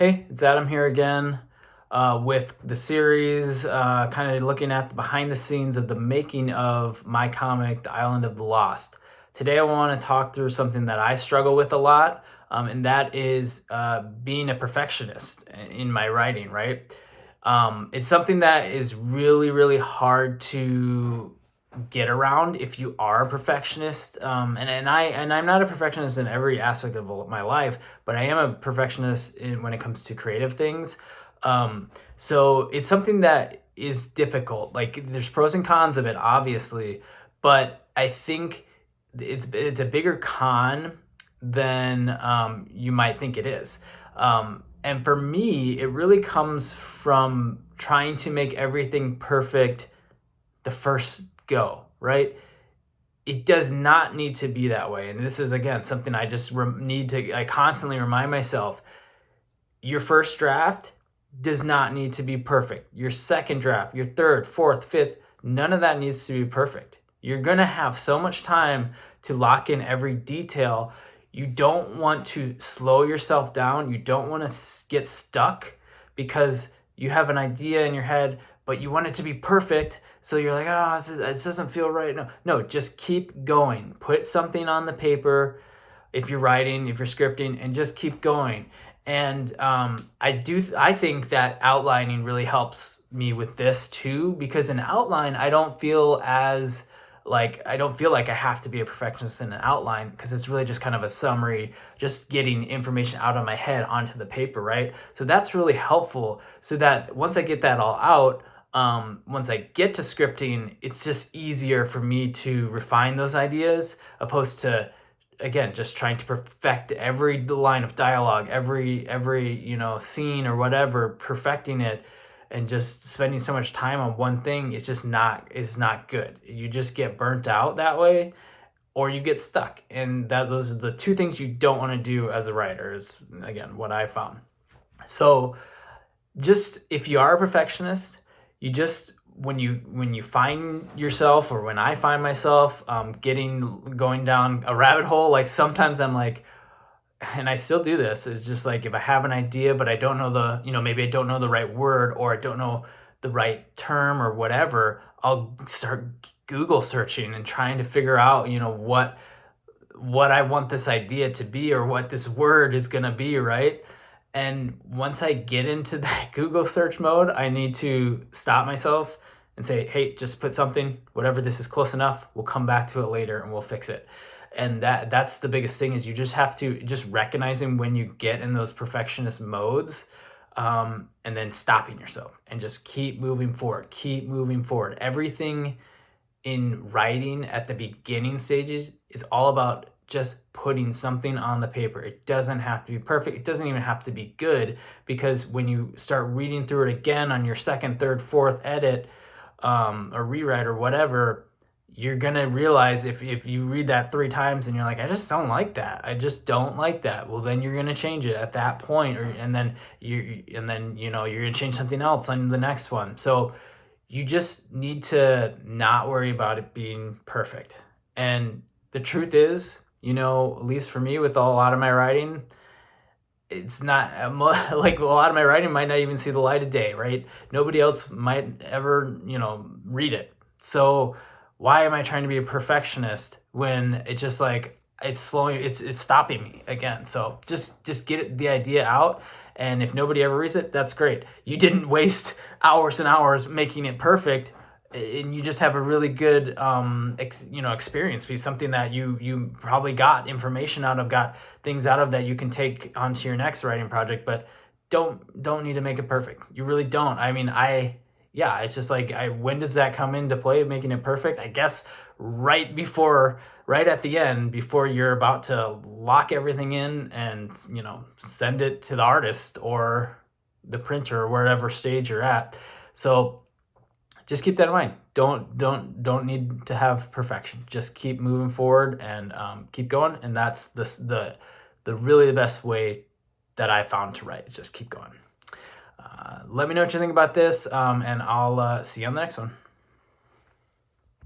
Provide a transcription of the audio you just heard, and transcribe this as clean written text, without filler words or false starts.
Hey, it's Adam here again with the series, kind of looking at the behind the scenes of the making of my comic, The Island of the Lost. Today, I want to talk through something that I struggle with a lot, and that is being a perfectionist in my writing, right? It's something that is really, really hard to get around if you are a perfectionist. I'm not a perfectionist in every aspect of my life, but I am a perfectionist when it comes to creative things. So it's something that is difficult. Like there's pros and cons of it, obviously, but I think it's a bigger con than you might think it is. And for me, it really comes from trying to make everything perfect the first go, right? It does not need to be that way. And this is, again, something I just I constantly remind myself. Your first draft does not need to be perfect. Your second draft, your third, fourth, fifth, none of that needs to be perfect. You're going to have so much time to lock in every detail. You don't want to slow yourself down. You don't want to get stuck because you have an idea in your head, but you want it to be perfect. So you're like, oh, this doesn't feel right. No, just keep going. Put something on the paper if you're writing, if you're scripting, and just keep going. And I think that outlining really helps me with this too, because in outline, I don't feel like I have to be a perfectionist in an outline, because it's really just kind of a summary, just getting information out of my head onto the paper, right? So that's really helpful, so that once I get that all out, once I get to scripting, it's just easier for me to refine those ideas, opposed to, again, just trying to perfect every line of dialogue, every scene or whatever, perfecting it, and just spending so much time on one thing. It's not good. You just get burnt out that way, or you get stuck. And those are the two things you don't want to do as a writer, is, again, what I found. So just, if you are a perfectionist, you just, when you find yourself, or when I find myself going down a rabbit hole, like sometimes I'm like, and I still do this, it's just like, if I have an idea but I don't know maybe I don't know the right word, or I don't know the right term or whatever, I'll start Google searching and trying to figure out what I want this idea to be, or what this word is going to be, right? And once I get into that Google search mode, I need to stop myself and say, hey, just put something, whatever, this is close enough. We'll come back to it later and we'll fix it. And that's the biggest thing, is you just have to just recognizing when you get in those perfectionist modes, and then stopping yourself and just keep moving forward. Everything in writing at the beginning stages is all about just putting something on the paper. It doesn't have to be perfect. It doesn't even have to be good, because when you start reading through it again on your second, third, fourth edit, or rewrite or whatever, you're gonna realize, if you read that 3 times and you're like, I just don't like that. Well, then you're gonna change it at that point, and then you're gonna change something else on the next one. So you just need to not worry about it being perfect. And the truth is, at least for me, with a lot of my writing, it's not like, a lot of my writing might not even see the light of day, right? Nobody else might ever, read it. So why am I trying to be a perfectionist when it's just like, it's stopping me again? So just get the idea out. And if nobody ever reads it, that's great. You didn't waste hours and hours making it perfect, and you just have a really good experience, be something that you probably got information out of, got things out of, that you can take onto your next writing project. But don't need to make it perfect. You really don't. I mean, it's just like, when does that come into play, making it perfect? I guess right at the end, before you're about to lock everything in and send it to the artist or the printer, or wherever stage you're at. So just keep that in mind. Don't need to have perfection. Just keep moving forward and keep going. And that's the really the best way that I found to write. Just keep going. Let me know what you think about this, and I'll see you on the next one.